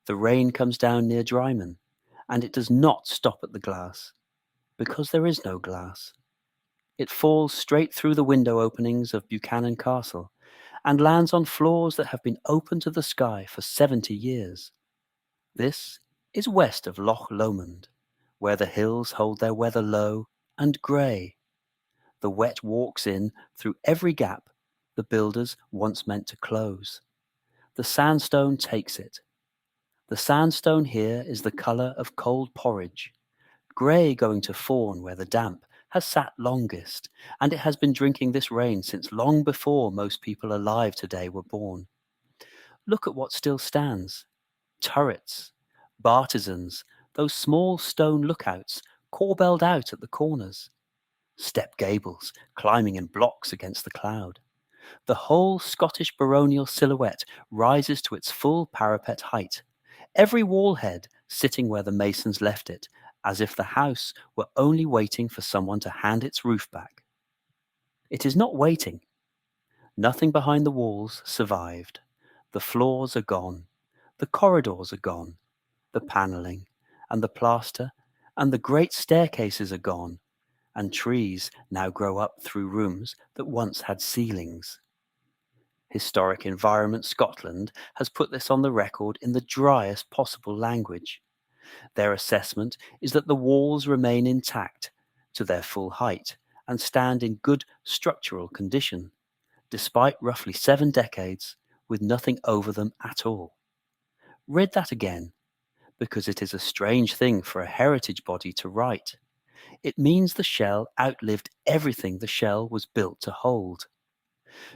The rain comes down near Drymen, and it does not stop at the glass, because there is no glass. It falls straight through the window openings of Buchanan Castle and lands on floors that have been open to the sky for 70 years. This is west of Loch Lomond, where the hills hold their weather low and grey. The wet walks in through every gap the builders once meant to close. The sandstone takes it. The sandstone here is the colour of cold porridge, grey going to fawn where the damp has sat longest, and it has been drinking this rain since long before most people alive today were born. Look at what still stands. Turrets, bartizans, those small stone lookouts corbelled out at the corners. Step gables climbing in blocks against the cloud. The whole Scottish Baronial silhouette rises to its full parapet height, every wall head sitting where the masons left it, as if the house were only waiting for someone to hand its roof back. It is not waiting. Nothing behind the walls survived. The floors are gone. The corridors are gone. The panelling and the plaster and the great staircases are gone, and trees now grow up through rooms that once had ceilings. Historic Environment Scotland has put this on the record in the driest possible language. Their assessment is that the walls remain intact to their full height and stand in good structural condition, despite roughly 7 decades with nothing over them at all. Read that again, because it is a strange thing for a heritage body to write. It means the shell outlived everything the shell was built to hold.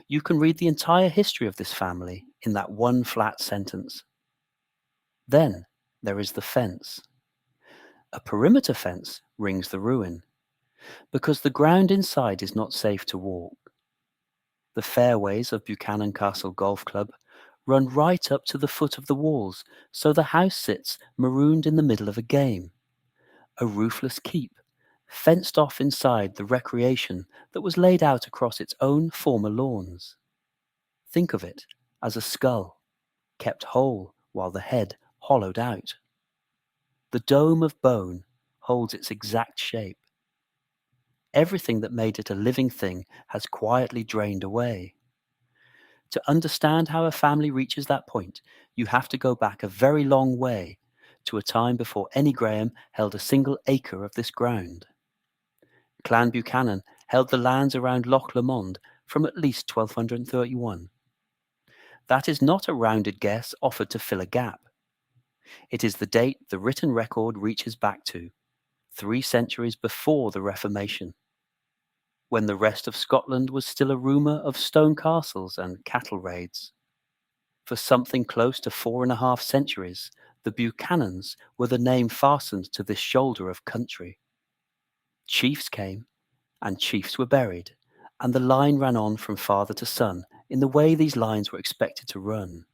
You can read the entire history of this family in that one flat sentence. Then there is the fence. A perimeter fence rings the ruin, because the ground inside is not safe to walk. The fairways of Buchanan Castle Golf Club run right up to the foot of the walls, so the house sits marooned in the middle of a game. A roofless keep, fenced off inside the recreation that was laid out across its own former lawns. Think of it as a skull, kept whole while the head hollowed out. The dome of bone holds its exact shape. Everything that made it a living thing has quietly drained away. To understand how a family reaches that point, you have to go back a very long way, to a time before any Graham held a single acre of this ground. Clan Buchanan held the lands around Loch Lomond from at least 1231. That is not a rounded guess offered to fill a gap. It is the date the written record reaches back to, 3 centuries before the Reformation, when the rest of Scotland was still a rumour of stone castles and cattle raids. For something close to 4.5 centuries, the Buchanans were the name fastened to this shoulder of country. Chiefs came, and chiefs were buried, and the line ran on from father to son in the way these lines were expected to run.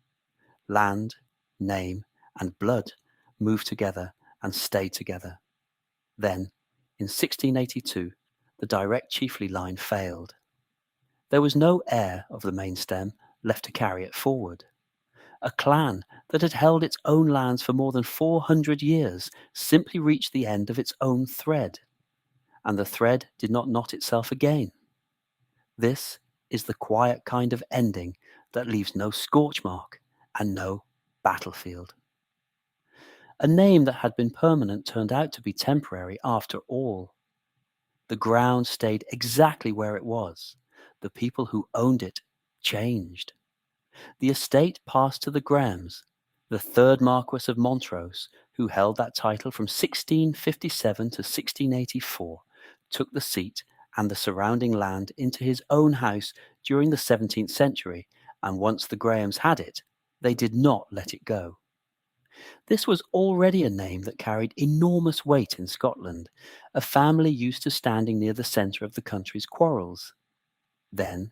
Land, name, and blood moved together and stayed together. Then, in 1682, the direct chiefly line failed. There was no heir of the main stem left to carry it forward. A clan that had held its own lands for more than 400 years simply reached the end of its own thread, and the thread did not knot itself again. This is the quiet kind of ending that leaves no scorch mark and no battlefield. A name that had been permanent turned out to be temporary after all. The ground stayed exactly where it was. The people who owned it changed. The estate passed to the Grahams, the 3rd Marquess of Montrose, who held that title from 1657 to 1684, took the seat and the surrounding land into his own house during the 17th century, and once the Grahams had it, they did not let it go. This was already a name that carried enormous weight in Scotland, a family used to standing near the centre of the country's quarrels. Then,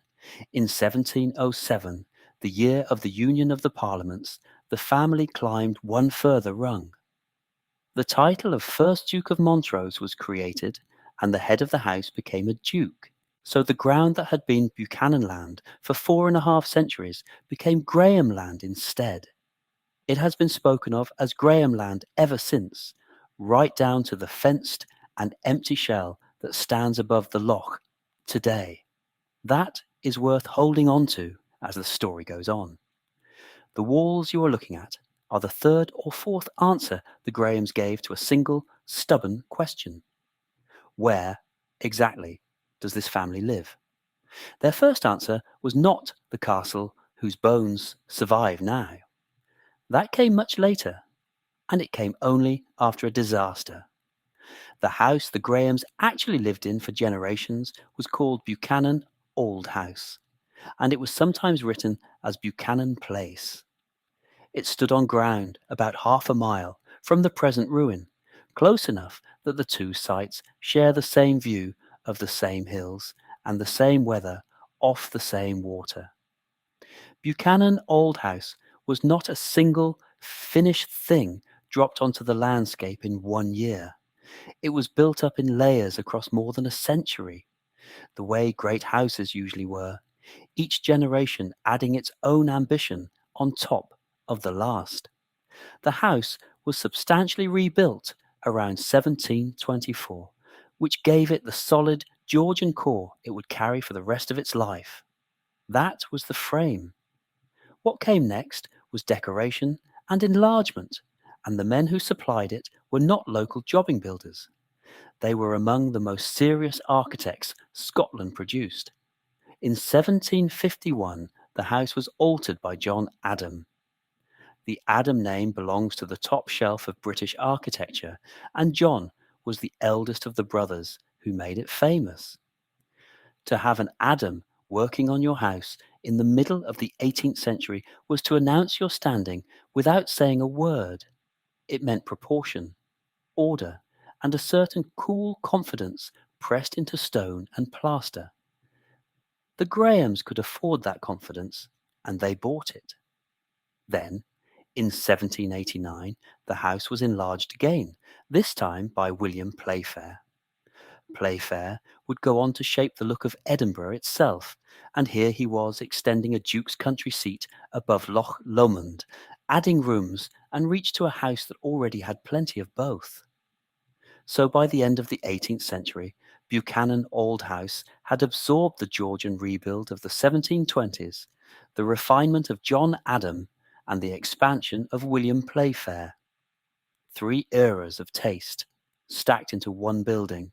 in 1707, the year of the union of the Parliaments, the family climbed one further rung. The title of first Duke of Montrose was created, and the head of the house became a duke, so the ground that had been Buchanan land for 4.5 centuries became Graham land instead. It has been spoken of as Graham Land ever since, right down to the fenced and empty shell that stands above the loch today. That is worth holding on to as the story goes on. The walls you are looking at are the third or fourth answer the Grahams gave to a single, stubborn question. Where, exactly, does this family live? Their first answer was not the castle whose bones survive now. That came much later, and it came only after a disaster. The house the Grahams actually lived in for generations was called Buchanan Auld House, and it was sometimes written as Buchanan Place. It stood on ground about half a mile from the present ruin, close enough that the two sites share the same view of the same hills and the same weather off the same water. Buchanan Auld House was not a single finished thing dropped onto the landscape in 1 year. It was built up in layers across more than a century, the way great houses usually were, each generation adding its own ambition on top of the last. The house was substantially rebuilt around 1724, which gave it the solid Georgian core it would carry for the rest of its life. That was the frame. What came next was decoration and enlargement, and the men who supplied it were not local jobbing builders. They were among the most serious architects Scotland produced. In 1751, the house was altered by John Adam. The Adam name belongs to the top shelf of British architecture, and John was the eldest of the brothers who made it famous. To have an Adam working on your house in the middle of the 18th century was to announce your standing without saying a word. It meant proportion, order, and a certain cool confidence pressed into stone and plaster. The Grahams could afford that confidence, and they bought it. Then, in 1789, the house was enlarged again, this time by William Playfair. Playfair would go on to shape the look of Edinburgh itself, and here he was extending a duke's country seat above Loch Lomond, adding rooms, and reached to a house that already had plenty of both. So by the end of the 18th century, Buchanan Auld House had absorbed the Georgian rebuild of the 1720s, the refinement of John Adam, and the expansion of William Playfair. 3 eras of taste, stacked into one building.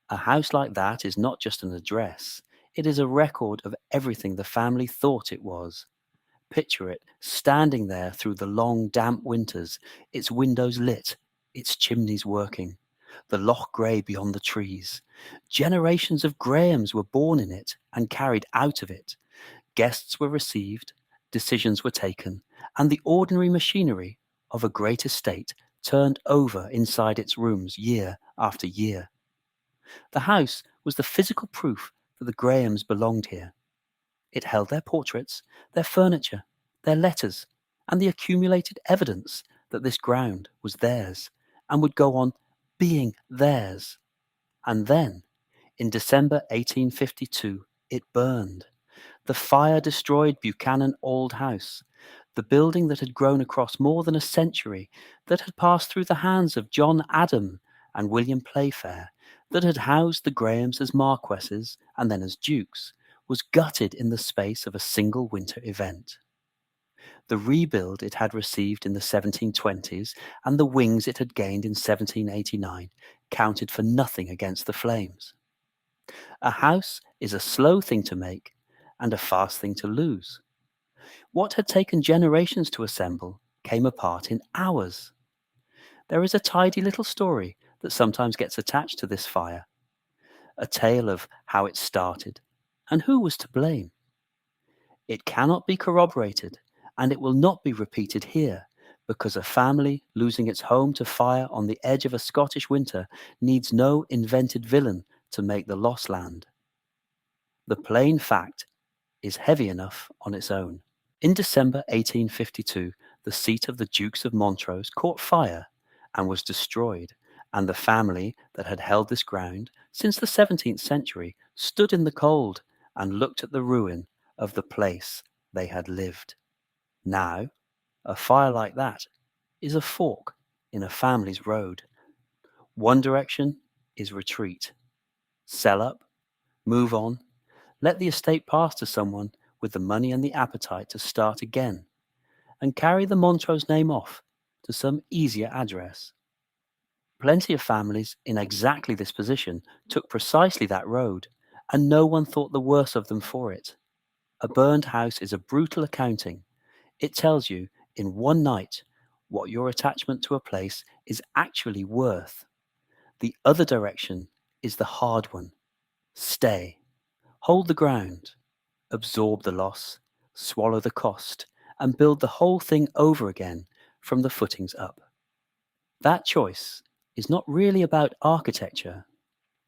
A house like that is not just an address, it is a record of everything the family thought it was. Picture it standing there through the long damp winters, its windows lit, its chimneys working, the loch grey beyond the trees. Generations of Grahams were born in it and carried out of it. Guests were received, decisions were taken, and the ordinary machinery of a great estate turned over inside its rooms year after year. The house was the physical proof that the Grahams belonged here. It held their portraits, their furniture, their letters, and the accumulated evidence that this ground was theirs and would go on being theirs. And then, in December 1852, it burned. The fire destroyed Buchanan Auld House, the building that had grown across more than a century, that had passed through the hands of John Adam and William Playfair, that had housed the Grahams as marquesses and then as dukes, was gutted in the space of a single winter event. The rebuild it had received in the 1720s and the wings it had gained in 1789 counted for nothing against the flames. A house is a slow thing to make and a fast thing to lose. What had taken generations to assemble came apart in hours. There is a tidy little story that sometimes gets attached to this fire, a tale of how it started and who was to blame. It cannot be corroborated, and it will not be repeated here, because a family losing its home to fire on the edge of a Scottish winter needs no invented villain to make the loss land. The plain fact is heavy enough on its own. In December 1852, the seat of the Dukes of Montrose caught fire and was destroyed, and the family that had held this ground since the 17th century stood in the cold and looked at the ruin of the place they had lived. Now, A fire like that is a fork in a family's road. One direction is retreat. Sell up, move on, let the estate pass to someone with the money and the appetite to start again, and carry the Montrose name off to some easier address. Plenty of families in exactly this position took precisely that road, and no one thought the worse of them for it. A burned house is a brutal accounting. It tells you in one night what your attachment to a place is actually worth. The other direction is the hard one. Stay. Hold the ground. Absorb the loss. Swallow the cost. And build the whole thing over again from the footings up. That choice is not really about architecture.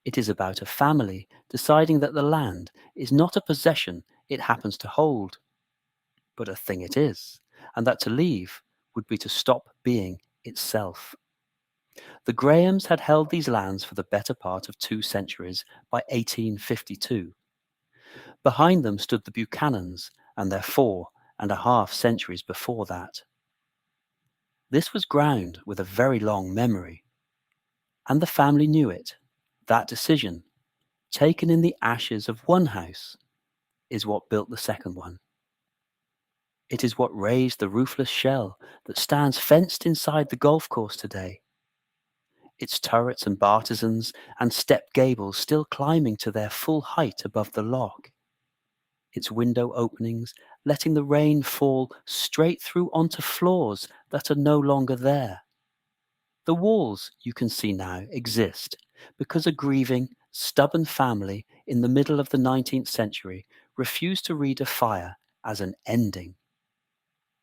It is about a family deciding that the land is not a possession it happens to hold, but a thing it is, and that to leave would be to stop being itself. The Grahams had held these lands for the better part of 2 centuries by 1852. Behind them stood the Buchanans and their 4.5 centuries before that. This was ground with a very long memory, and the family knew it. That decision, taken in the ashes of one house, is what built the second one. It is what raised the roofless shell that stands fenced inside the golf course today. Its turrets and bartizans and stepped gables still climbing to their full height above the loch. Its window openings letting the rain fall straight through onto floors that are no longer there. The walls you can see now exist because a grieving, stubborn family in the middle of the 19th century refused to read a fire as an ending.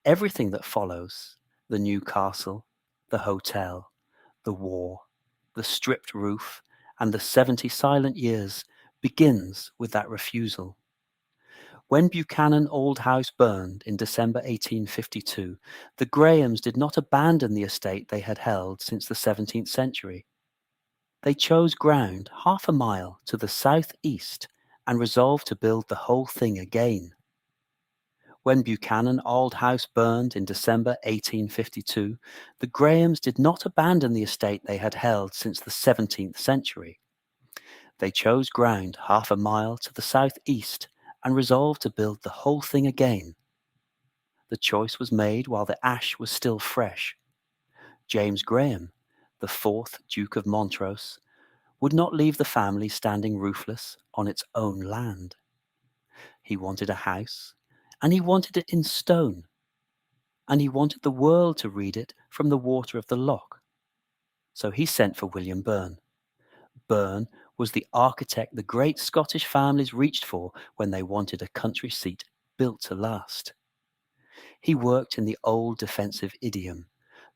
Everything that follows, the new castle, the hotel, the war, the stripped roof, and the 70 silent years, begins with that refusal. When Buchanan Auld House burned in December 1852, the Grahams did not abandon the estate they had held since the 17th century. They chose ground half a mile to the southeast and resolved to build the whole thing again. When Buchanan Auld House burned in December 1852, the Grahams did not abandon the estate they had held since the 17th century. They chose ground half a mile to the southeast and resolved to build the whole thing again. The choice was made while the ash was still fresh. James Graham, the 4th Duke of Montrose, would not leave the family standing roofless on its own land. He wanted a house, and he wanted it in stone, and he wanted the world to read it from the water of the loch. So he sent for William Burn. Burn was the architect the great Scottish families reached for when they wanted a country seat built to last. He worked in the old defensive idiom,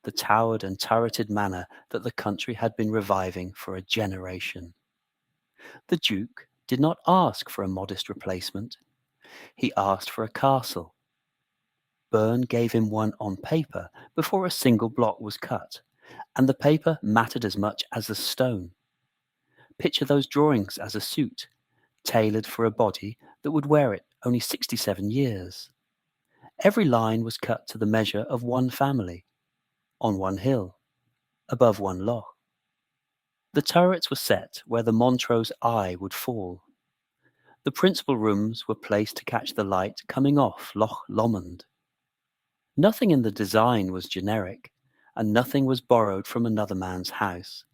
the towered and turreted manor that the country had been reviving for a generation. The Duke did not ask for a modest replacement. He asked for a castle. Burn gave him one on paper before a single block was cut, and the paper mattered as much as the stone. Picture those drawings as a suit, tailored for a body that would wear it only 67 years. Every line was cut to the measure of one family, on one hill, above one loch. The turrets were set where the Montrose eye would fall. The principal rooms were placed to catch the light coming off Loch Lomond. Nothing in the design was generic, and nothing was borrowed from another man's house.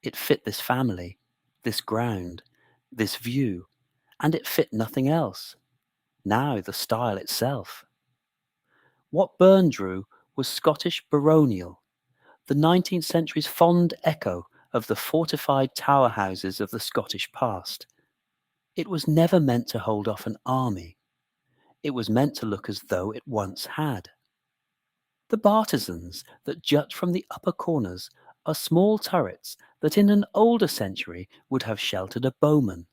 It fit this family, this ground, this view, and it fit nothing else. Now the style itself. What Burn drew was Scottish Baronial, the 19th century's fond echo of the fortified tower houses of the Scottish past. It was never meant to hold off an army. It was meant to look as though it once had. The bartizans that jut from the upper corners are small turrets that in an older century would have sheltered a bowman.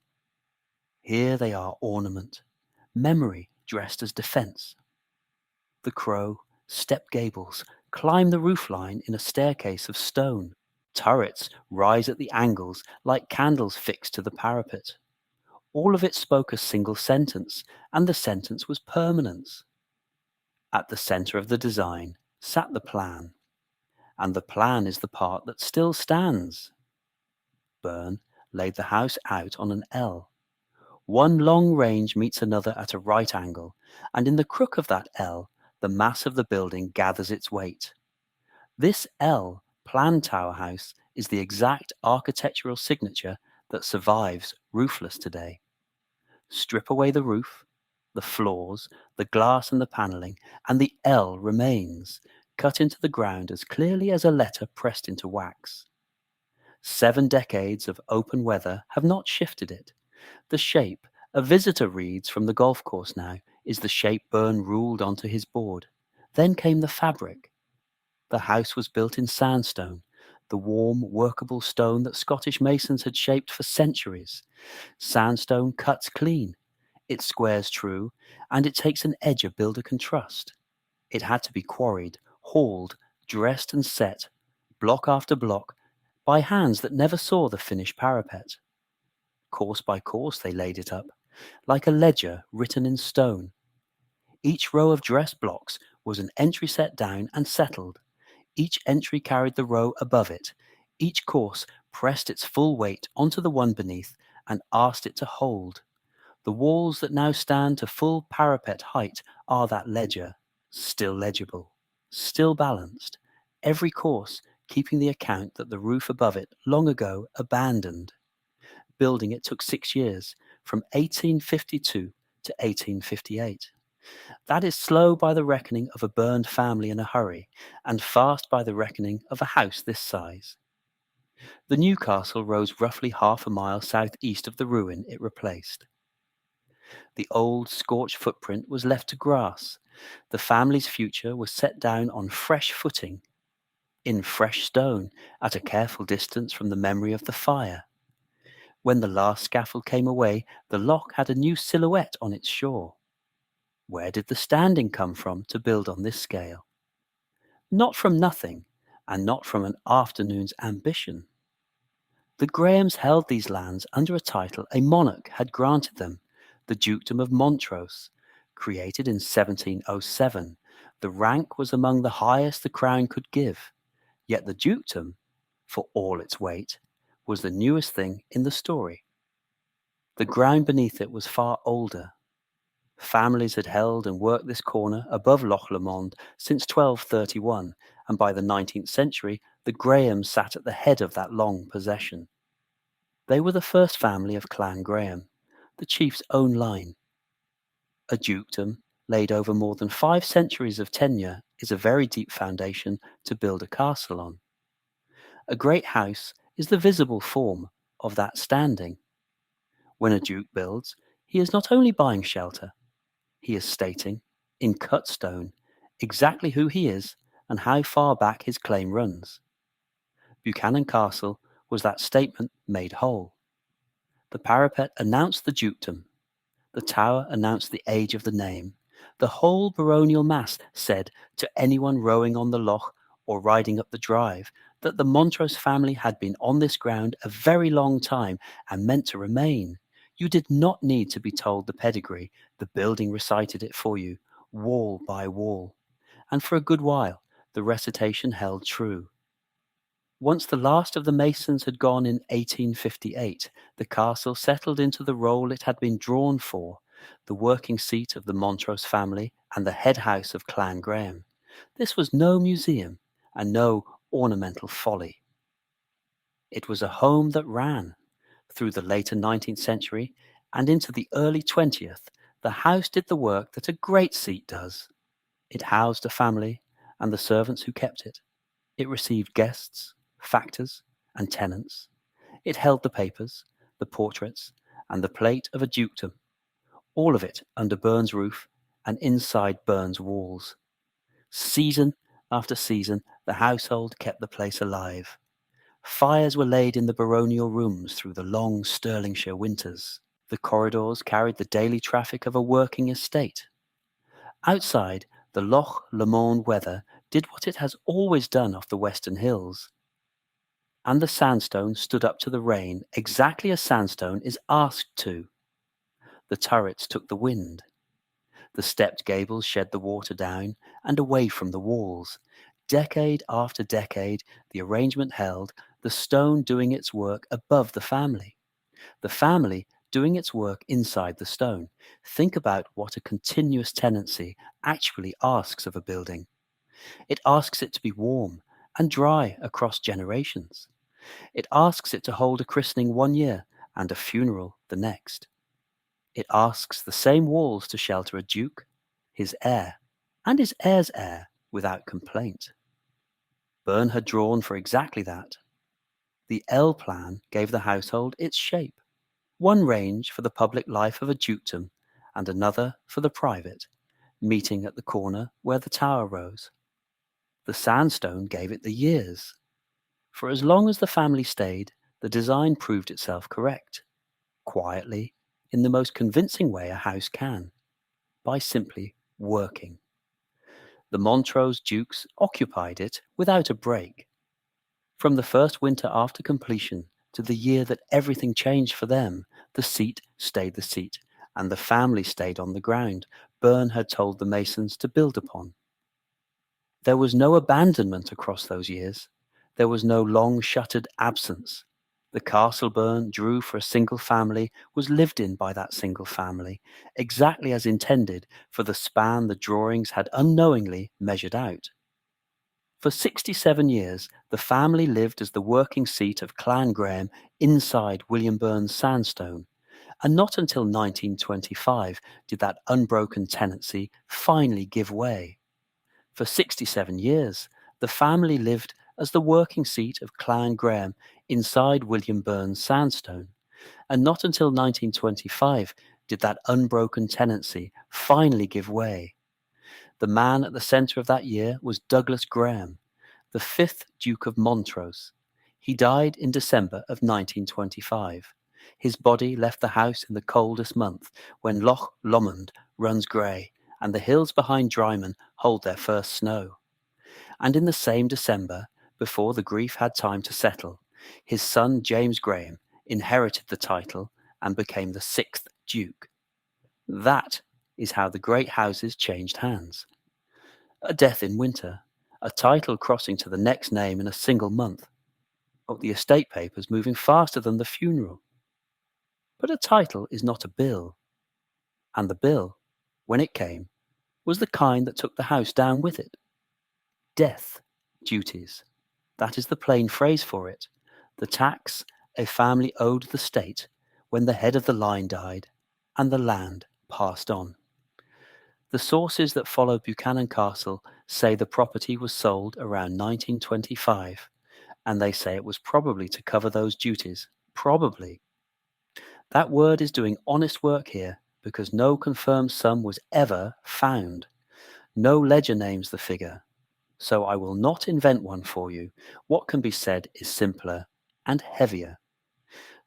Here they are ornament, memory dressed as defence. The crow, step gables, climb the roofline in a staircase of stone. Turrets rise at the angles like candles fixed to the parapet. All of it spoke a single sentence, and the sentence was permanence. At the centre of the design, sat the plan, and the plan is the part that still stands. Byrne laid the house out on an L. One long range meets another at a right angle, and in the crook of that L, the mass of the building gathers its weight. This L plan tower house is the exact architectural signature that survives roofless today. Strip away the roof, the floors, the glass and the panelling, and the L remains, cut into the ground as clearly as a letter pressed into wax. 7 decades of open weather have not shifted it. The shape a visitor reads from the golf course now is the shape Byrne ruled onto his board. Then came the fabric. The house was built in sandstone, the warm, workable stone that Scottish masons had shaped for centuries. Sandstone cuts clean, it squares true, and it takes an edge a builder can trust. It had to be quarried, hauled, dressed and set, block after block, by hands that never saw the finished parapet. Course by course they laid it up, like a ledger written in stone. Each row of dressed blocks was an entry set down and settled. Each entry carried the row above it. Each course pressed its full weight onto the one beneath and asked it to hold. The walls that now stand to full parapet height are that ledger, still legible, still balanced, every course keeping the account that the roof above it long ago abandoned. Building it took 6 years, from 1852 to 1858. That is slow by the reckoning of a burned family in a hurry, and fast by the reckoning of a house this size. The new castle rose roughly half a mile southeast of the ruin it replaced. The old scorched footprint was left to grass. The family's future was set down on fresh footing, in fresh stone, at a careful distance from the memory of the fire. When the last scaffold came away, the loch had a new silhouette on its shore. Where did the standing come from to build on this scale? Not from nothing, and not from an afternoon's ambition. The Grahams held these lands under a title a monarch had granted them, the Dukedom of Montrose. Created in 1707, the rank was among the highest the crown could give, yet the dukedom, for all its weight, was the newest thing in the story. The ground beneath it was far older. Families had held and worked this corner above Loch Lomond since 1231, and by the 19th century the Grahams sat at the head of that long possession. They were the first family of Clan Graham, the chief's own line. A dukedom laid over more than 5 centuries of tenure is a very deep foundation to build a castle on. A great house is the visible form of that standing. When a duke builds, he is not only buying shelter, he is stating, in cut stone, exactly who he is and how far back his claim runs. Buchanan Castle was that statement made whole. The parapet announced the dukedom. The tower announced the age of the name. The whole baronial mass said to anyone rowing on the loch or riding up the drive that the Montrose family had been on this ground a very long time and meant to remain. You did not need to be told the pedigree. The building recited it for you, wall by wall. And for a good while, the recitation held true. Once the last of the masons had gone in 1858, the castle settled into the role it had been drawn for, the working seat of the Montrose family and the head house of Clan Graham. This was no museum and no ornamental folly. It was a home that ran. Through the later 19th century and into the early 20th, the house did the work that a great seat does. It housed a family and the servants who kept it. It received guests, factors, and tenants. It held the papers, the portraits, and the plate of a dukedom, all of it under Byrne's roof and inside Byrne's walls. Season after season, the household kept the place alive. Fires were laid in the baronial rooms through the long Stirlingshire winters. The corridors carried the daily traffic of a working estate. Outside, the Loch Lomond weather did what it has always done off the western hills. And the sandstone stood up to the rain exactly as sandstone is asked to. The turrets took the wind. The stepped gables shed the water down and away from the walls. Decade after decade, the arrangement held, the stone doing its work above the family doing its work inside the stone. Think about what a continuous tenancy actually asks of a building. It asks it to be warm and dry across generations. It asks it to hold a christening 1 year and a funeral the next. It asks the same walls to shelter a duke, his heir, and his heir's heir without complaint. Byrne had drawn for exactly that. The L plan gave the household its shape. One range for the public life of a dukedom, and another for the private, meeting at the corner where the tower rose. The sandstone gave it the years. For as long as the family stayed, the design proved itself correct, quietly, in the most convincing way a house can, by simply working. The Montrose dukes occupied it without a break. From the first winter after completion to the year that everything changed for them, the seat stayed the seat, and the family stayed on the ground Byrne had told the masons to build upon. There was no abandonment across those years. There was no long-shuttered absence. The castle Byrne drew for a single family was lived in by that single family, exactly as intended for the span the drawings had unknowingly measured out. For 67 years, the family lived as the working seat of Clan Graham inside William Byrne's sandstone, and not until 1925 did that unbroken tenancy finally give way. For 67 years, the family lived as the working seat of Clan Graham inside William Byrne's sandstone, and not until 1925 did that unbroken tenancy finally give way. The man at the centre of that year was Douglas Graham, the 5th Duke of Montrose. He died in December of 1925. His body left the house in the coldest month, when Loch Lomond runs grey, and the hills behind Drymen hold their first snow. And in the same December, before the grief had time to settle, his son James Graham inherited the title and became the 6th Duke. That is how the great houses changed hands. A death in winter, a title crossing to the next name in a single month, or the estate papers moving faster than the funeral. But a title is not a bill, and the bill, when it came, was the kind that took the house down with it. Death duties, that is the plain phrase for it, the tax a family owed the state when the head of the line died and the land passed on. The sources that follow Buchanan Castle say the property was sold around 1925, and they say it was probably to cover those duties. Probably. That word is doing honest work here, because no confirmed sum was ever found. No ledger names the figure, so I will not invent one for you. What can be said is simpler and heavier.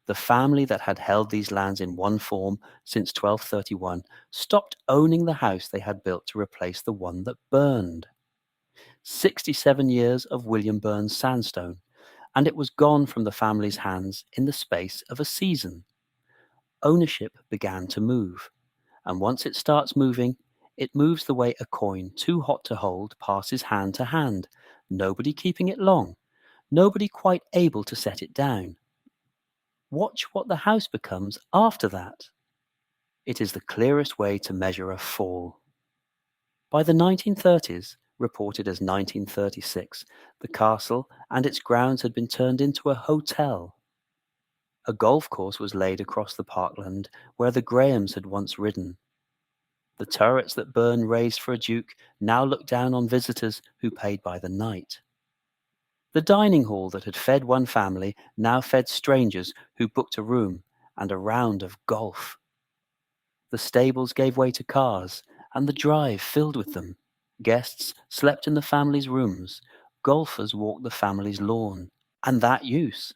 The family that had held these lands in one form since 1231 stopped owning the house they had built to replace the one that burned. 67 years of William Byrne's sandstone, and it was gone from the family's hands in the space of a season. Ownership began to move, and once it starts moving, it moves the way a coin too hot to hold passes hand to hand, nobody keeping it long, nobody quite able to set it down. Watch what the house becomes after that. It is the clearest way to measure a fall. By the 1930s, reported as 1936, the castle and its grounds had been turned into a hotel. A golf course was laid across the parkland where the Grahams had once ridden. The turrets that Byrne raised for a duke now looked down on visitors who paid by the night. The dining hall that had fed one family now fed strangers who booked a room and a round of golf. The stables gave way to cars, and the drive filled with them. Guests slept in the family's rooms. Golfers walked the family's lawn. And that use,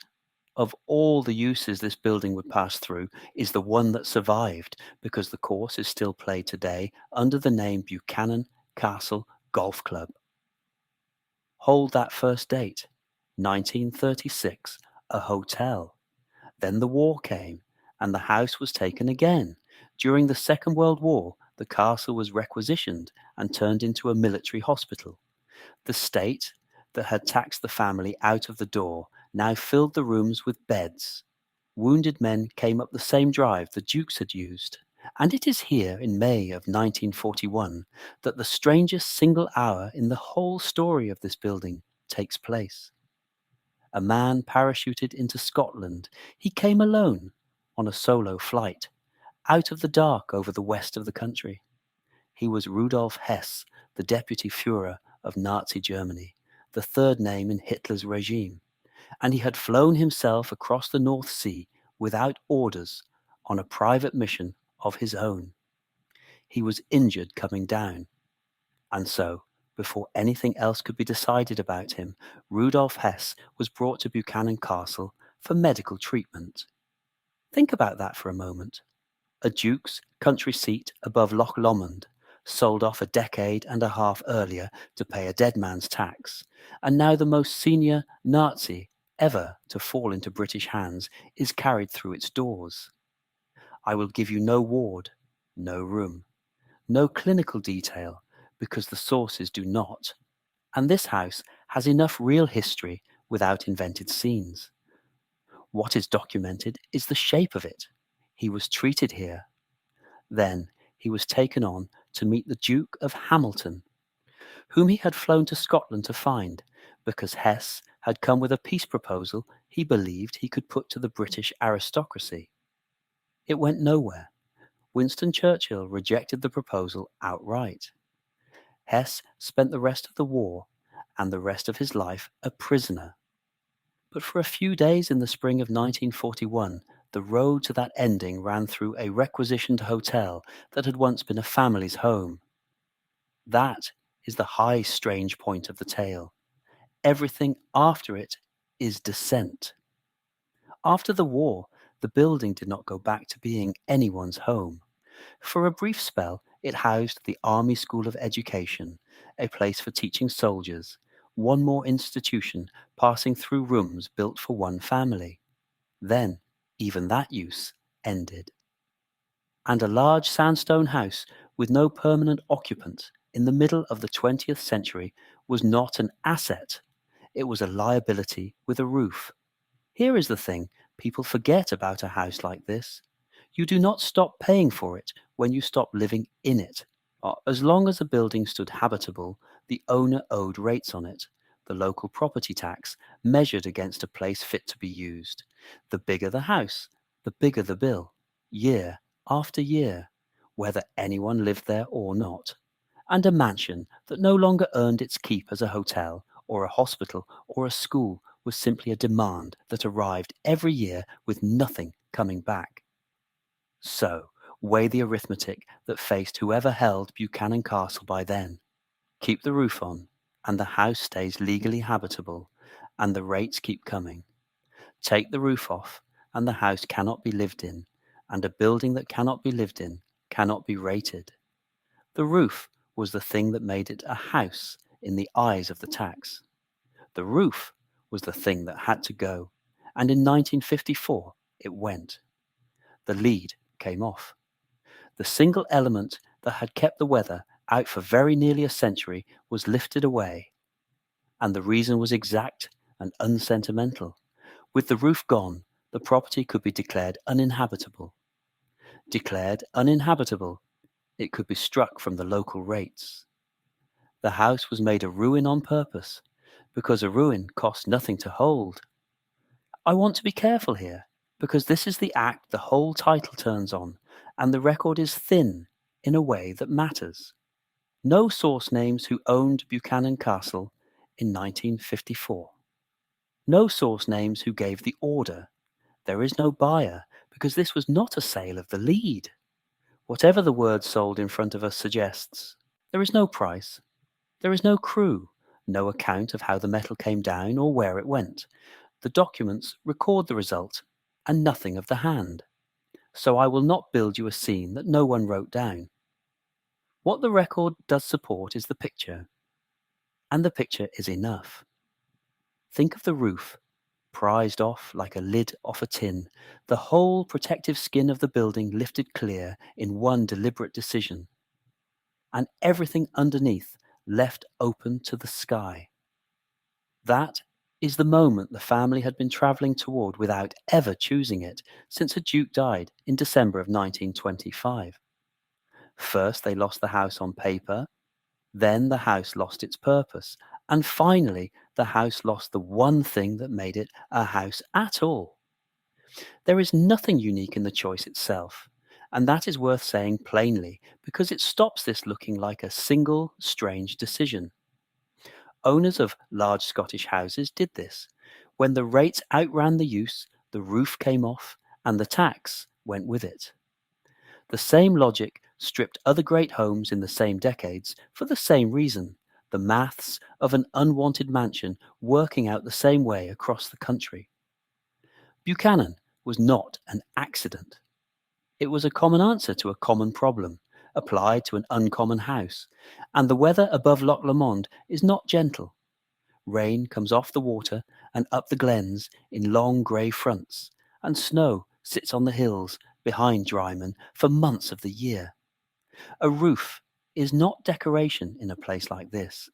of all the uses this building would pass through, is the one that survived, because the course is still played today under the name Buchanan Castle Golf Club. Hold that first date, 1936, a hotel. Then the war came, and the house was taken again. During the Second World War, the castle was requisitioned and turned into a military hospital. The state that had taxed the family out of the door now filled the rooms with beds. Wounded men came up the same drive the dukes had used, and it is here in May of 1941 that the strangest single hour in the whole story of this building takes place. A man parachuted into Scotland. He came alone, on a solo flight, out of the dark over the west of the country. He was Rudolf Hess, the deputy Führer of Nazi Germany, the third name in Hitler's regime, and he had flown himself across the North Sea without orders on a private mission of his own. He was injured coming down, and so, before anything else could be decided about him, Rudolf Hess was brought to Buchanan Castle for medical treatment. Think about that for a moment. A duke's country seat above Loch Lomond, sold off a decade and a half earlier to pay a dead man's tax, and now the most senior Nazi ever to fall into British hands is carried through its doors. I will give you no ward, no room, no clinical detail, because the sources do not, and this house has enough real history without invented scenes. What is documented is the shape of it. He was treated here. Then he was taken on to meet the Duke of Hamilton, whom he had flown to Scotland to find, because Hess had come with a peace proposal he believed he could put to the British aristocracy. It went nowhere. Winston Churchill rejected the proposal outright. Hess spent the rest of the war and the rest of his life a prisoner. But for a few days in the spring of 1941, the road to that ending ran through a requisitioned hotel that had once been a family's home. That is the high, strange point of the tale. Everything after it is descent. After the war, the building did not go back to being anyone's home. For a brief spell, it housed the Army School of Education, a place for teaching soldiers, one more institution passing through rooms built for one family. Then, even that use ended. And a large sandstone house with no permanent occupant in the middle of the 20th century was not an asset. It was a liability with a roof. Here is the thing people forget about a house like this. You do not stop paying for it when you stop living in it. As long as a building stood habitable, the owner owed rates on it, the local property tax, measured against a place fit to be used. The bigger the house, the bigger the bill, year after year, whether anyone lived there or not. And a mansion that no longer earned its keep as a hotel, or a hospital, or a school was simply a demand that arrived every year with nothing coming back. So, weigh the arithmetic that faced whoever held Buchanan Castle by then. Keep the roof on, and the house stays legally habitable, and the rates keep coming. Take the roof off, and the house cannot be lived in, and a building that cannot be lived in cannot be rated. The roof was the thing that made it a house in the eyes of the tax. The roof was the thing that had to go, and in 1954 it went. The lead came off. The single element that had kept the weather out for very nearly a century was lifted away, and the reason was exact and unsentimental. With the roof gone, the property could be declared uninhabitable. Declared uninhabitable, it could be struck from the local rates. The house was made a ruin on purpose, because a ruin costs nothing to hold. I want to be careful here, because this is the act the whole title turns on, and the record is thin in a way that matters. No source names who owned Buchanan Castle in 1954. No source names who gave the order. There is no buyer, because this was not a sale of the lead. Whatever the word sold in front of us suggests, there is no price. There is no crew, no account of how the metal came down or where it went. The documents record the result, and nothing of the hand. So I will not build you a scene that no one wrote down. What the record does support is the picture, and the picture is enough. Think of the roof, prized off like a lid off a tin, the whole protective skin of the building lifted clear in one deliberate decision. and everything underneath left open to the sky. That is the moment the family had been travelling toward without ever choosing it since a duke died in December of 1925. First they lost the house on paper, then the house lost its purpose, and finally the house lost the one thing that made it a house at all. There is nothing unique in the choice itself, and that is worth saying plainly because it stops this looking like a single strange decision. Owners of large Scottish houses did this. When the rates outran the use, the roof came off and the tax went with it. The same logic stripped other great homes in the same decades for the same reason, the maths of an unwanted mansion working out the same way across the country. Buchanan was not an accident. It was a common answer to a common problem, applied to an uncommon house, and the weather above Loch Lomond is not gentle. Rain comes off the water and up the glens in long grey fronts, and snow sits on the hills behind Drymen for months of the year. A roof is not decoration in a place like this.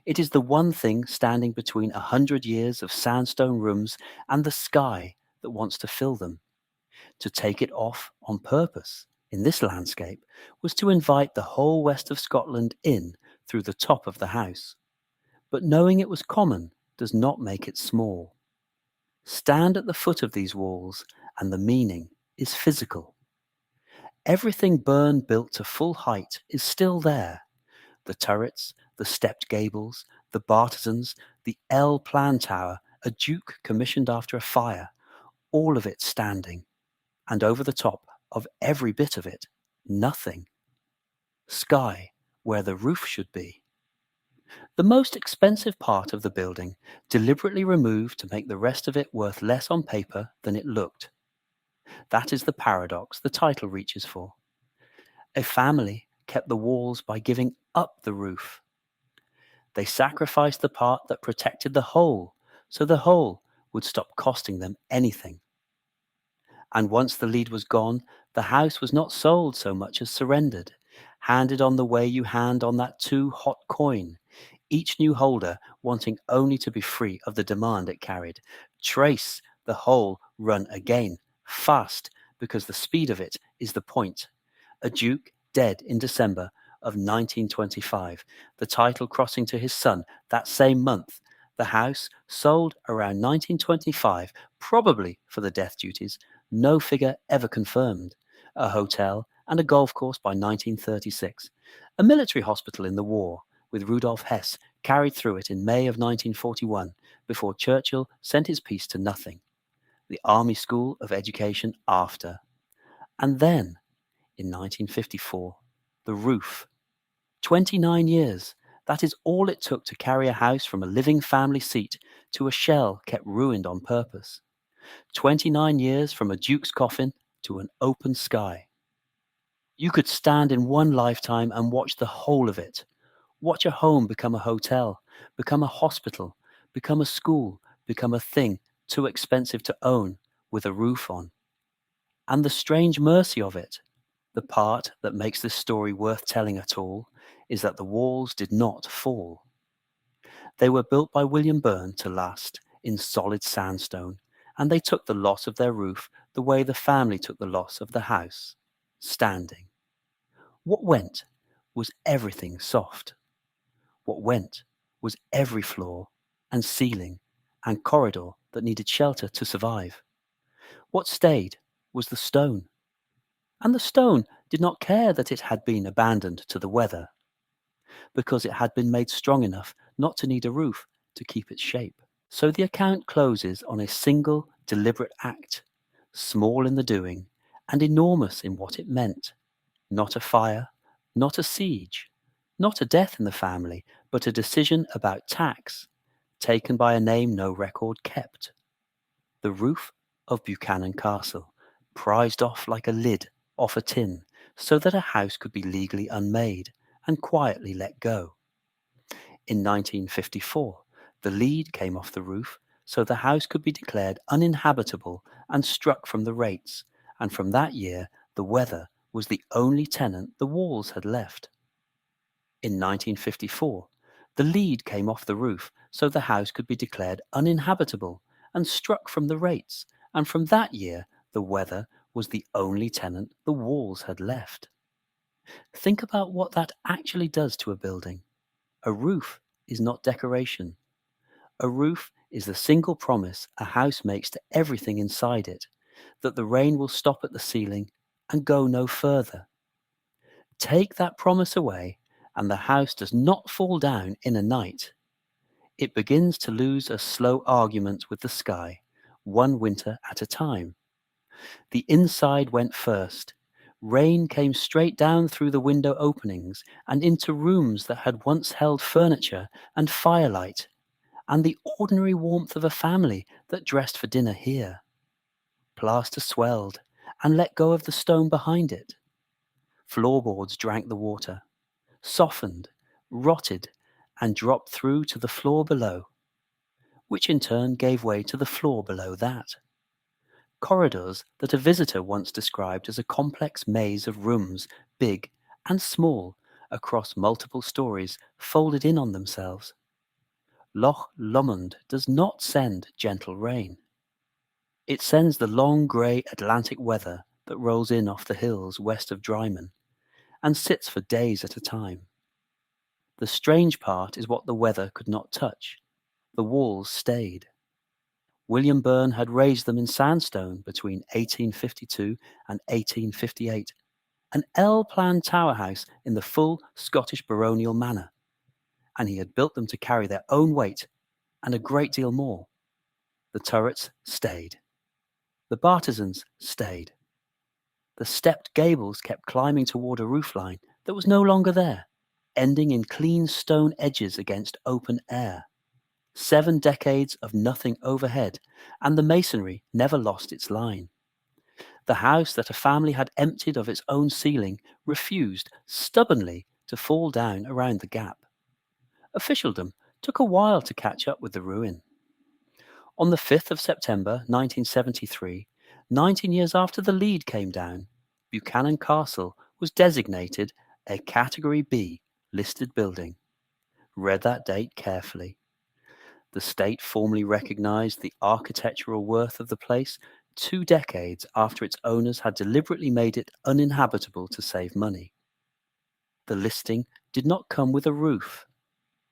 It is the one thing standing between 100 years of sandstone rooms and the sky that wants to fill them. To take it off on purpose in this landscape was to invite the whole west of Scotland in through the top of the house. But knowing it was common does not make it small. Stand at the foot of these walls and the meaning is physical. Everything Byrne built to full height is still there. The turrets, the stepped gables, the bartizans, the L-plan tower a duke commissioned after a fire, all of it standing, and over the top of every bit of it, nothing. Sky where the roof should be. The most expensive part of the building, deliberately removed to make the rest of it worth less on paper than it looked. That is the paradox the title reaches for. A family kept the walls by giving up the roof. They sacrificed the part that protected the whole, so the whole would stop costing them anything. And once the lead was gone, the house was not sold so much as surrendered, handed on the way you hand on that too hot coin, each new holder wanting only to be free of the demand it carried. Trace the whole run again, fast, because the speed of it is the point. A duke dead in December of 1925, the title crossing to his son that same month. The house sold around 1925, probably for the death duties, no figure ever confirmed. A hotel and a golf course by 1936. A military hospital in the war, with Rudolf Hess carried through it in May of 1941, before Churchill sent his piece to nothing. The Army School of Education after. And then, in 1954, the roof. 29 years. That is all it took to carry a house from a living family seat to a shell kept ruined on purpose. 29 years from a duke's coffin to an open sky. You could stand in one lifetime and watch the whole of it. Watch a home become a hotel, become a hospital, become a school, become a thing too expensive to own with a roof on. And the strange mercy of it, the part that makes this story worth telling at all, is that the walls did not fall. They were built by William Byrne to last in solid sandstone, and they took the loss of their roof the way the family took the loss of the house, standing. What went was everything soft. What went was every floor and ceiling and corridor that needed shelter to survive. What stayed was the stone. And the stone did not care that it had been abandoned to the weather, because it had been made strong enough not to need a roof to keep its shape. So the account closes on a single deliberate act, small in the doing and enormous in what it meant. Not a fire, not a siege, not a death in the family, but a decision about tax, taken by a name no record kept. The roof of Buchanan Castle, prized off like a lid off a tin, so that a house could be legally unmade and quietly let go. In 1954, the lead came off the roof, so the house could be declared uninhabitable and struck from the rates, and from that year the weather was the only tenant the walls had left. In 1954, the lead came off the roof so the house could be declared uninhabitable and struck from the rates, and from that year the weather was the only tenant the walls had left. Think about what that actually does to a building. A roof is not decoration. A roof is the single promise a house makes to everything inside it, that the rain will stop at the ceiling and go no further. Take that promise away, and the house does not fall down in a night. It begins to lose a slow argument with the sky, one winter at a time. The inside went first. Rain came straight down through the window openings and into rooms that had once held furniture and firelight, and the ordinary warmth of a family that dressed for dinner here. Plaster swelled and let go of the stone behind it. Floorboards drank the water, softened, rotted, and dropped through to the floor below, which in turn gave way to the floor below that. Corridors that a visitor once described as a complex maze of rooms, big and small, across multiple stories, folded in on themselves. Loch Lomond does not send gentle rain. It sends the long grey Atlantic weather that rolls in off the hills west of Drymen and sits for days at a time. The strange part is what the weather could not touch. The walls stayed. William Byrne had raised them in sandstone between 1852 and 1858, an L-plan tower house in the full Scottish baronial manner, and he had built them to carry their own weight and a great deal more. The turrets stayed. The bartizans stayed. The stepped gables kept climbing toward a roofline that was no longer there, ending in clean stone edges against open air. 7 decades of nothing overhead, and the masonry never lost its line. The house that a family had emptied of its own ceiling refused stubbornly to fall down around the gap. Officialdom took a while to catch up with the ruin. On the 5th of September 1973, 19 years after the lead came down, Buchanan Castle was designated a Category B listed building. Read that date carefully. The state formally recognized the architectural worth of the place 2 decades after its owners had deliberately made it uninhabitable to save money. The listing did not come with a roof.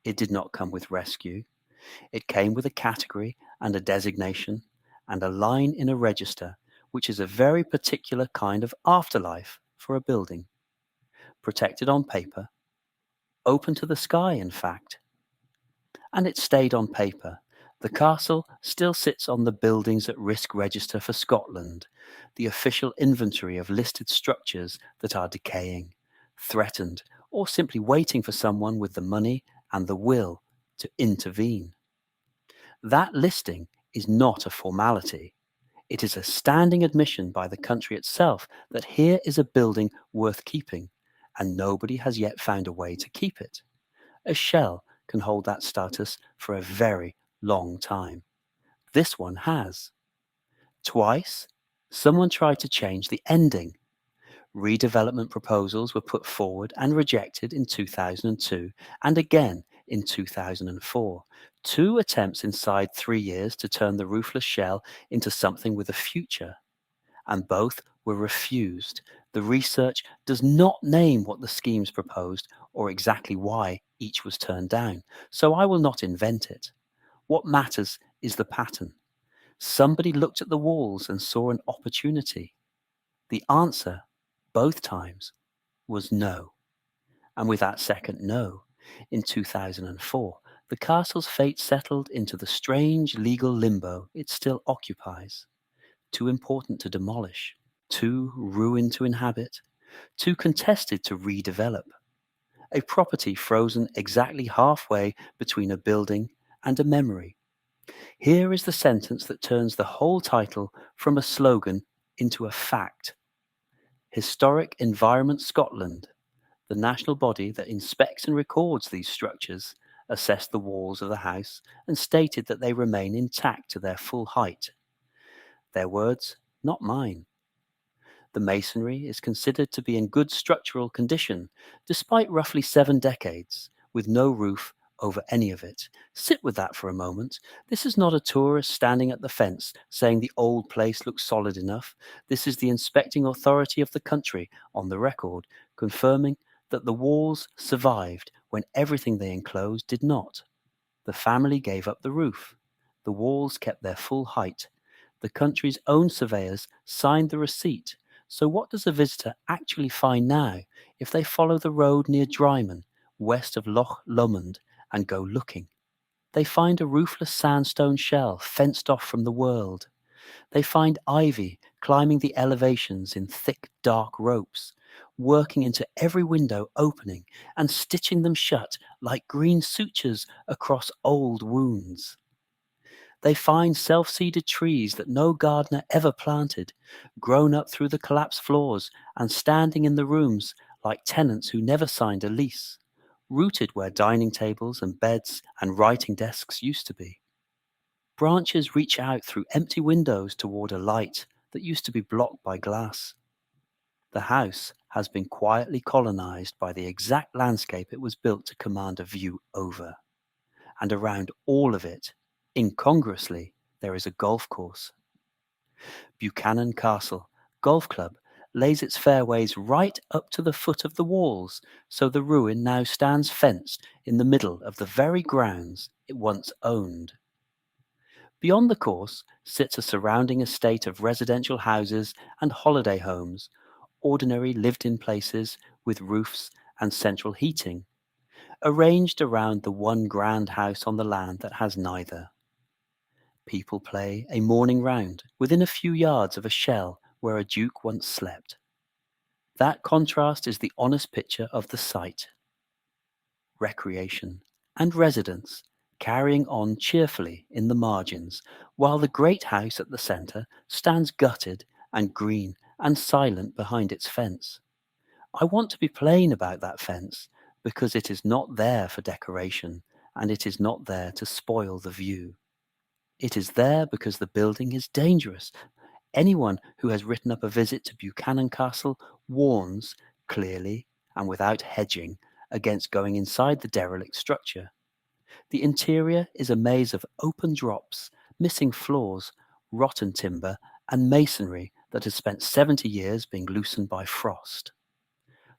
It did not come with rescue. It came with a category and a designation and a line in a register, which is a very particular kind of afterlife for a building. Protected on paper, open to the sky, in fact. And it stayed on paper. The castle still sits on the Buildings at Risk Register for Scotland, the official inventory of listed structures that are decaying, threatened, or simply waiting for someone with the money and the will to intervene. That listing is not a formality. It is a standing admission by the country itself that here is a building worth keeping, and nobody has yet found a way to keep it. A shell can hold that status for a very long time. This one has. Twice, someone tried to change the ending. Redevelopment proposals were put forward and rejected in 2002 and again in 2004. 2 attempts inside 3 years to turn the roofless shell into something with a future, and both were refused. The research does not name what the schemes proposed or exactly why each was turned down, so I will not invent it. What matters is the pattern. Somebody looked at the walls and saw an opportunity. The answer, both times, was no. And with that second no, in 2004, the castle's fate settled into the strange legal limbo it still occupies. Too important to demolish, too ruined to inhabit, too contested to redevelop. A property frozen exactly halfway between a building and a memory. Here is the sentence that turns the whole title from a slogan into a fact. Historic Environment Scotland, the national body that inspects and records these structures, assessed the walls of the house and stated that they remain intact to their full height. Their words, not mine. The masonry is considered to be in good structural condition, despite roughly 7 decades, with no roof over any of it. Sit with that for a moment. This is not a tourist standing at the fence saying the old place looks solid enough. This is the inspecting authority of the country on the record, confirming that the walls survived when everything they enclosed did not. The family gave up the roof. The walls kept their full height. The country's own surveyors signed the receipt. So what does a visitor actually find now if they follow the road near Drymen, west of Loch Lomond, and go looking? They find a roofless sandstone shell fenced off from the world. They find ivy climbing the elevations in thick, dark ropes, working into every window opening and stitching them shut like green sutures across old wounds. They find self-seeded trees that no gardener ever planted, grown up through the collapsed floors and standing in the rooms like tenants who never signed a lease, rooted where dining tables and beds and writing desks used to be. Branches reach out through empty windows toward a light that used to be blocked by glass. The house has been quietly colonized by the exact landscape it was built to command a view over. And around all of it, incongruously, there is a golf course. Buchanan Castle Golf Club lays its fairways right up to the foot of the walls, so the ruin now stands fenced in the middle of the very grounds it once owned. Beyond the course sits a surrounding estate of residential houses and holiday homes, ordinary lived-in places with roofs and central heating, arranged around the one grand house on the land that has neither. People play a morning round within a few yards of a shell where a duke once slept. That contrast is the honest picture of the site. Recreation and residence carrying on cheerfully in the margins, while the great house at the centre stands gutted and green and silent behind its fence. I want to be plain about that fence, because it is not there for decoration, and it is not there to spoil the view. It is there because the building is dangerous. Anyone who has written up a visit to Buchanan Castle warns, clearly and without hedging, against going inside the derelict structure. The interior is a maze of open drops, missing floors, rotten timber, and masonry that has spent 70 years being loosened by frost.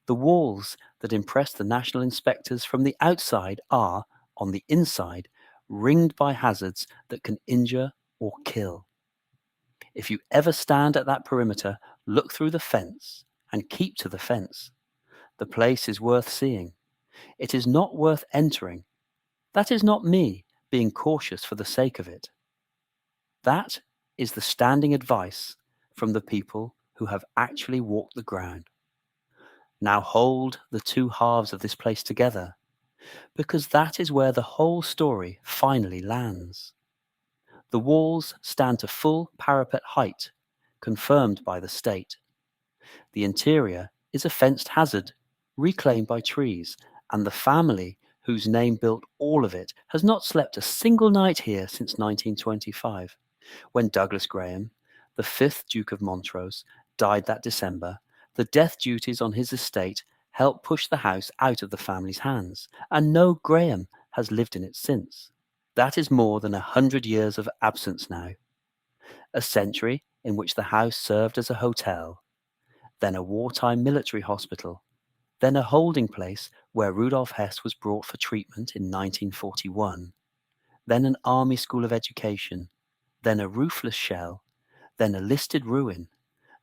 The walls that impress the national inspectors from the outside are, on the inside, ringed by hazards that can injure or kill. If you ever stand at that perimeter, look through the fence and keep to the fence. The place is worth seeing. It is not worth entering. That is not me being cautious for the sake of it. That is the standing advice from the people who have actually walked the ground. Now hold the two halves of this place together, because that is where the whole story finally lands. The walls stand to full parapet height, confirmed by the state. The interior is a fenced hazard, reclaimed by trees, and the family whose name built all of it has not slept a single night here since 1925, when Douglas Graham, the 5th Duke of Montrose, died that December. The death duties on his estate helped push the house out of the family's hands, and no Graham has lived in it since. That is more than 100 years of absence now. A century in which the house served as a hotel, then a wartime military hospital, then a holding place where Rudolf Hess was brought for treatment in 1941, then an army school of education, then a roofless shell, then a listed ruin,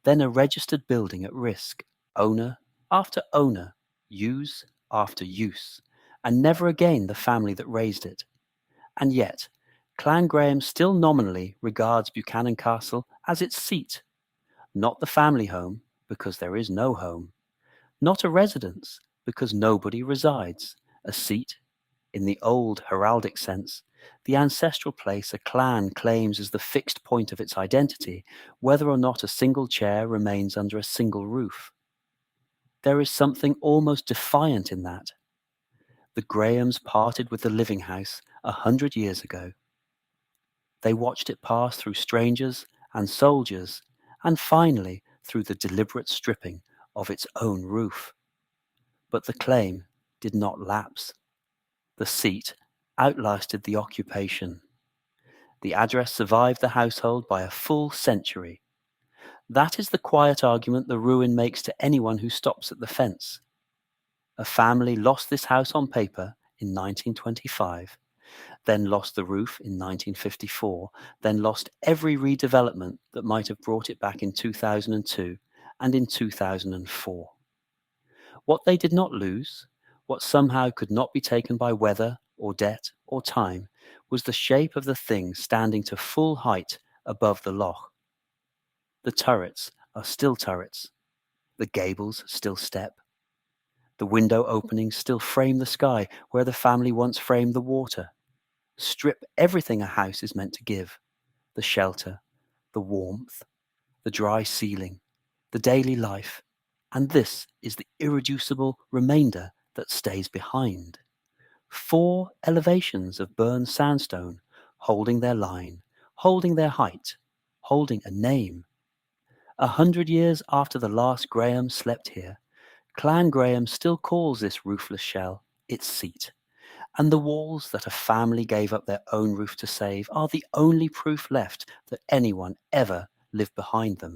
then a registered building at risk, owner after owner, use after use, and never again the family that raised it. And yet, Clan Graham still nominally regards Buchanan Castle as its seat, not the family home, because there is no home, not a residence, because nobody resides, a seat, in the old heraldic sense, the ancestral place a clan claims as the fixed point of its identity, whether or not a single chair remains under a single roof. There is something almost defiant in that. The Grahams parted with the living house 100 years ago. They watched it pass through strangers and soldiers, and finally through the deliberate stripping of its own roof. But the claim did not lapse. The seat outlasted the occupation. The address survived the household by a full century. That is the quiet argument the ruin makes to anyone who stops at the fence. A family lost this house on paper in 1925, then lost the roof in 1954, then lost every redevelopment that might have brought it back in 2002 and in 2004. What they did not lose, what somehow could not be taken by weather or debt or time, was the shape of the thing standing to full height above the loch. The turrets are still turrets. The gables still step. The window openings still frame the sky where the family once framed the water. Strip everything a house is meant to give: the shelter, the warmth, the dry ceiling, the daily life, and this is the irreducible remainder that stays behind. 4 elevations of burned sandstone, holding their line, holding their height, holding a name. 100 years after the last Graham slept here, Clan Graham still calls this roofless shell its seat, and the walls that a family gave up their own roof to save are the only proof left that anyone ever lived behind them.